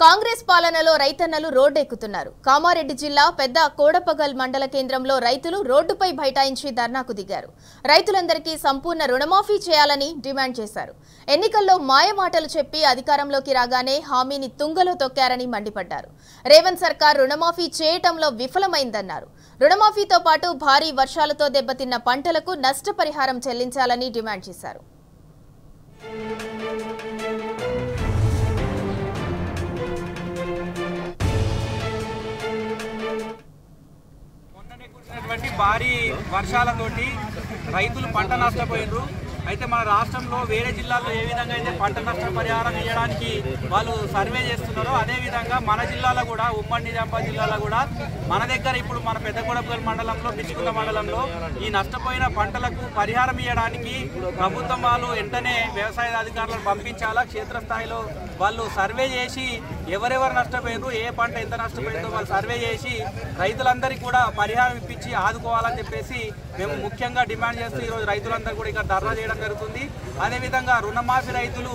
కాంగ్రెస్ పాలనలో రైతన్నలు రోడ్డెక్కుతున్నారు. కామారెడ్డి జిల్లా పెద్ద కోడపగల్ మండల కేంద్రంలో రైతులు రోడ్డుపై బైఠాయించి ధర్నాకు దిగారు. రైతులందరికీ సంపూర్ణ రుణమాఫీ చేయాలని డిమాండ్ చేశారు. ఎన్నికల్లో మాయమాటలు చెప్పి అధికారంలోకి రాగానే హామీని తుంగలో తొక్కారని మండిపడ్డారు. రేవంత్ సర్కార్ రుణమాఫీ చేయటంలో విఫలమైందన్నారు. రుణమాఫీతో పాటు భారీ వర్షాలతో దెబ్బతిన్న పంటలకు నష్టపరిహారం చెల్లించాలని డిమాండ్ చేశారు. భారీ వర్షాలతోటి రైతులు పంట నష్టపోయినారు. అయితే మన రాష్ట్రంలో వేరే జిల్లాల్లో ఏ విధంగా అయితే పంట నష్ట పరిహారం ఇవ్వడానికి వాళ్ళు సర్వే చేస్తున్నారో అదేవిధంగా మన జిల్లాలో కూడా ఉమ్మడి నిజామాబాద్ జిల్లాలో కూడా మన దగ్గర ఇప్పుడు మన పెద్దకోడపగల్ మండలంలో బిచ్చుకుంద మండలంలో ఈ నష్టపోయిన పంటలకు పరిహారం ఇవ్వడానికి ప్రభుత్వం వాళ్ళు వెంటనే వ్యవసాయ అధికారులను పంపించాలా, క్షేత్రస్థాయిలో వాళ్ళు సర్వే చేసి ఎవరెవరు నష్టపోయారు, ఏ పంట ఎంత నష్టపోయిందో వాళ్ళు సర్వే చేసి రైతులందరికీ కూడా పరిహారం ఇప్పించి ఆదుకోవాలని చెప్పేసి మేము ముఖ్యంగా డిమాండ్ చేస్తూ ఈరోజు రైతులందరూ కూడా ఇక్కడ ధర్నా చేయడం జరుగుతుంది. అదేవిధంగా రుణమాఫీ రైతులు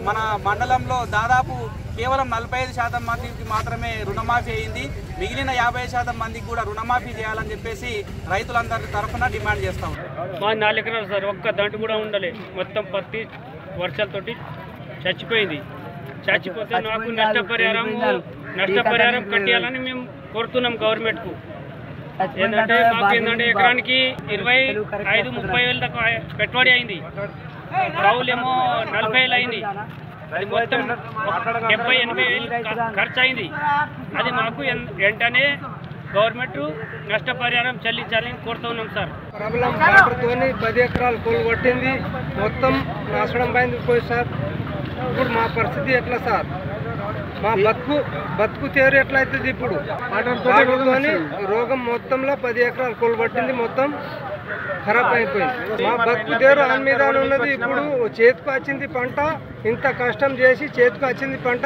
మన మండలంలో దాదాపు కేవలం 45% మందికి మాత్రమే రుణమాఫీ అయింది. మిగిలిన 50% మందికి కూడా రుణమాఫీ చేయాలని చెప్పేసి రైతులందరి తరఫున డిమాండ్ చేస్తాం. మా 4 ఎకరాలు సార్, ఒక్క దంటు కూడా ఉండలే. మొత్తం పత్తి వర్షాలతోటి చచ్చిపోయింది. చచ్చిపోతే నాకు నష్టపరిహారం కట్టాలని మేము కోరుతున్నాం గవర్నమెంట్కు. ఏంటంటే మాకు ఏంటంటే ఎకరానికి 25-30 వేలు దాకా పెట్టుబడి అయింది. కౌలేమో 40 వేలు అయింది. అది మొత్తం 70-80 వేలు ఖర్చు అయింది. అది మాకు వెంటనే గవర్నమెంట్ నష్టపరిహారం చెల్లించాలని కోరుతున్నాం సార్. ప్రాబ్లం వాటర్తో 10 ఎకరాలు కోలు కొట్టింది, మొత్తం నాశనం పైంది పోయి సార్. ఇప్పుడు మా పరిస్థితి ఎట్లా సార్? మా బతుకు తీరు ఎట్లయితుంది? ఇప్పుడు వాటర్తోని రోగం మొత్తంలో 10 ఎకరాలు కోలు పట్టింది, మొత్తం ఖరాబ్ అయిపోయింది. మా బతుకు తీరు ఆన్ మీద ఉన్నది. ఇప్పుడు చేతికి వచ్చింది పంట, ఇంత కష్టం చేసి చేతికి వచ్చింది పంట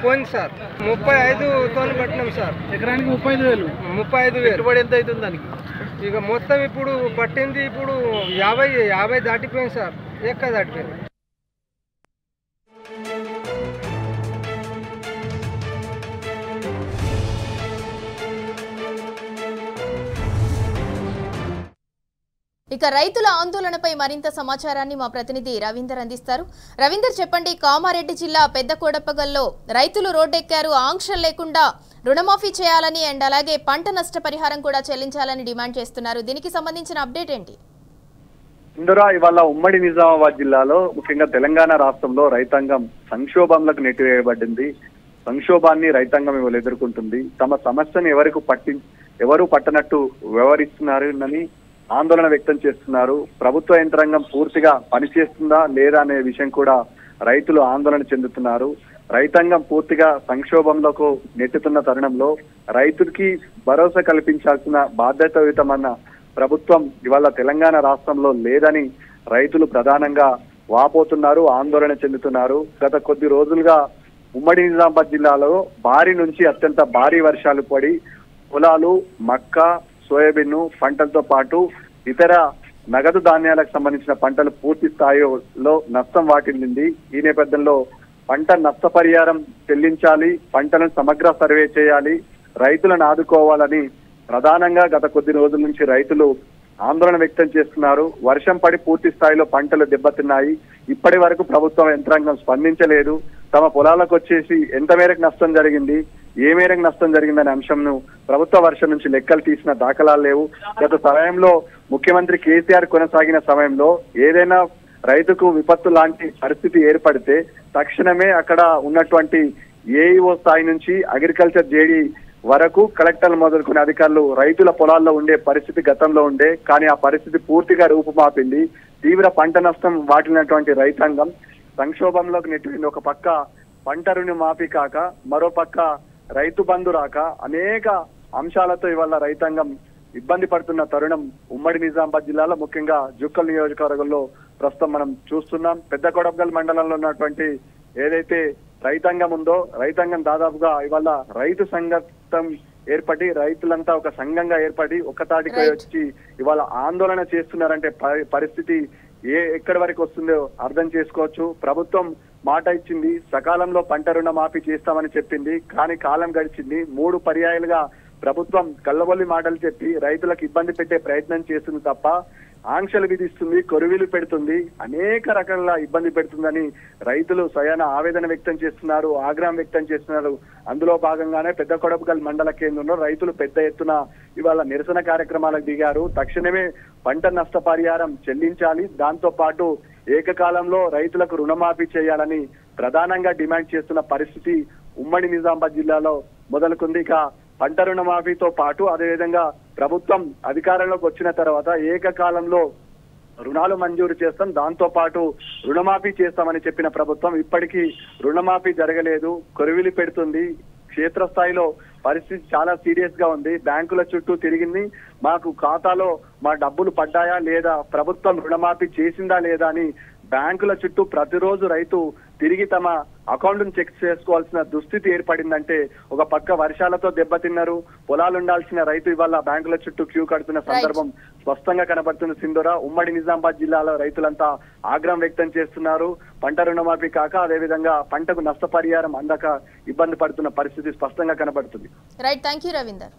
పోయింది సార్. 35తో పట్టినాం సార్. ఎకరానికి 35 వేలు ఎంత అవుతుంది దానికి? ఇక మొత్తం ఇప్పుడు పట్టింది ఇప్పుడు 50 దాటిపోయింది సార్, ఎక్క దాటిపోయింది. ఇక రైతుల ఆందోళనపై మరింత సమాచారాన్ని మా ప్రతినిధి రవీందర్ అందిస్తారు. రవీందర్, చెప్పండి, కామారెడ్డి జిల్లా పెద్ద కోడపగల్లో రైతులు రోడ్డెక్కారు. ఆంక్షలు లేకుండా రుణమాఫీ చేయాలని అండ్ అలాగే పంట నష్ట పరిహారం కూడా చెల్లించాలని డిమాండ్ చేస్తున్నారు. దీనికి సంబంధించిన అప్డేట్ ఏంటి? ఇందులో ఇవాళ ఉమ్మడి నిజామాబాద్ జిల్లాలో ముఖ్యంగా తెలంగాణ రాష్ట్రంలో రైతాంగం సంక్షోభంలోకి నెట్టివేయబడింది. సంక్షోభాన్ని రైతాంగం ఇవాళ ఎదుర్కొంటుంది. తమ సమస్యను ఎవరు పట్టనట్టు వ్యవహరిస్తున్నారని ఆందోళన వ్యక్తం చేస్తున్నారు. ప్రభుత్వ యంత్రాంగం పూర్తిగా పనిచేస్తుందా లేదా అనే విషయం కూడా రైతులు ఆందోళన చెందుతున్నారు. రైతాంగం పూర్తిగా సంక్షోభంలోకి నెట్టుతున్న తరుణంలో రైతులకి భరోసా కల్పించాల్సిన బాధ్యతాయుతమన్న ప్రభుత్వం ఇవాళ తెలంగాణ రాష్ట్రంలో లేదని రైతులు ప్రధానంగా వాపోతున్నారు, ఆందోళన చెందుతున్నారు. గత కొద్ది రోజులుగా ఉమ్మడి నిజామాబాద్ జిల్లాలో భారీ నుంచి అత్యంత భారీ వర్షాలు పడి పొలాలు, మక్క, సోయాబీన్ పంటలతో పాటు ఇతర నగదు ధాన్యాలకు సంబంధించిన పంటలు పూర్తి స్థాయిలో నష్టం వాటిల్లింది. ఈ నేపథ్యంలో పంట నష్టపరిహారం చెల్లించాలి, పంటలను సమగ్ర సర్వే చేయాలి, రైతులను ఆదుకోవాలని ప్రధానంగా గత కొద్ది రోజుల నుంచి రైతులు ఆందోళన వ్యక్తం చేస్తున్నారు. వర్షం పడి పూర్తి స్థాయిలో పంటలు దెబ్బతిన్నాయి. ఇప్పటి వరకు ప్రభుత్వం యంత్రాంగం స్పందించలేదు. తమ పొలాలకు వచ్చేసి ఎంత మేరకు నష్టం జరిగింది, ఏ మేరకు నష్టం జరిగిందనే అంశంను ప్రభుత్వ వర్షం నుంచి లెక్కలు తీసిన దాఖలాలు లేవు. గత సమయంలో ముఖ్యమంత్రి కేసీఆర్ కొనసాగిన సమయంలో ఏదైనా రైతుకు విపత్తు లాంటి పరిస్థితి ఏర్పడితే తక్షణమే అక్కడ ఉన్నటువంటి ఏఈఓ స్థాయి నుంచి అగ్రికల్చర్ జేడీ వరకు కలెక్టర్లు మొదలుకునే అధికారులు రైతుల పొలాల్లో ఉండే పరిస్థితి గతంలో ఉండే, కానీ ఆ పరిస్థితి పూర్తిగా రూపుమాపింది. తీవ్ర పంట నష్టం వాటిల్లినటువంటి రైతాంగం సంక్షోభంలోకి నెట్టింది. ఒక పక్క పంట రుణ మాఫీ కాక, మరో పక్క రైతు బంధు రాక అనేక అంశాలతో ఇవాళ రైతాంగం ఇబ్బంది పడుతున్న తరుణం ఉమ్మడి నిజామాబాద్ జిల్లాలో ముఖ్యంగా జుక్కల్ నియోజకవర్గంలో ప్రస్తుతం మనం చూస్తున్నాం. పెద్ద కోడపగల్ మండలంలో ఉన్నటువంటి ఏదైతే రైతాంగం ఉందో, రైతాంగం దాదాపుగా ఇవాళ రైతు సంఘం ఏర్పడి రైతులంతా ఒక సంఘంగా ఏర్పడి ఒక్కతాటికి వచ్చి ఇవాళ ఆందోళన చేస్తున్నారంటే పరిస్థితి ఎక్కడి వరకు వస్తుందో అర్థం చేసుకోవచ్చు. ప్రభుత్వం మాట ఇచ్చింది, సకాలంలో పంట రుణమాఫీ చేస్తామని చెప్పింది. కానీ కాలం గడిచింది. 3 పర్యాయాలుగా ప్రభుత్వం కళ్ళబొల్లి మాటలు చెప్పి రైతులకు ఇబ్బంది పెట్టే ప్రయత్నం చేస్తుంది తప్ప ఆంక్షలు విధిస్తుంది, కొరువిలు పెడుతుంది, అనేక రకాల ఇబ్బంది పెడుతుందని రైతులు స్వయాన ఆవేదన వ్యక్తం చేస్తున్నారు, ఆగ్రహం వ్యక్తం చేస్తున్నారు. అందులో భాగంగానే పెద్ద కొడపగల్ మండల కేంద్రంలో రైతులు పెద్ద ఎత్తున ఇవాళ నిరసన కార్యక్రమాలకు దిగారు. తక్షణమే పంట నష్టపరిహారం చెల్లించాలి, దాంతో పాటు ఏకకాలంలో రైతులకు రుణమాఫీ చేయాలని ప్రధానంగా డిమాండ్ చేస్తున్న పరిస్థితి ఉమ్మడి నిజామాబాద్ జిల్లాలో మొదలుకుంది. ఇక పంట రుణమాఫీతో పాటు అదేవిధంగా ప్రభుత్వం అధికారంలోకి వచ్చిన తర్వాత ఏకకాలంలో రుణాలు మంజూరు చేస్తాం, దాంతో పాటు రుణమాఫీ చేస్తామని చెప్పిన ప్రభుత్వం ఇప్పటికీ రుణమాఫీ జరగలేదు, కొరివిలి పెడుతుంది. క్షేత్రస్థాయిలో పరిస్థితి చాలా సీరియస్ గా ఉంది. బ్యాంకుల చుట్టూ తిరిగింది, మాకు ఖాతాలో మా డబ్బులు పడ్డాయా లేదా, ప్రభుత్వం రుణమాఫీ చేసిందా లేదా అని బ్యాంకుల చుట్టూ ప్రతిరోజు రైతు తిరిగి తమ అకౌంట్ చెక్ చేసుకోవాల్సిన దుస్థితి ఏర్పడిందంటే, ఒక పక్క వర్షాలతో దెబ్బతిన్నారు, పొలాలు ఉండాల్సిన రైతు ఇవాళ బ్యాంకుల చుట్టూ క్యూ కడుతున్న సందర్భం స్పష్టంగా కనబడుతుంది. సింధూరా, ఉమ్మడి నిజామాబాద్ జిల్లాలో రైతులంతా ఆగ్రహం వ్యక్తం చేస్తున్నారు. పంట రుణమాఫీ కాక అదేవిధంగా పంటకు నష్టపరిహారం అందక ఇబ్బంది పడుతున్న పరిస్థితి స్పష్టంగా కనబడుతుంది. Right, thank you Ravinder.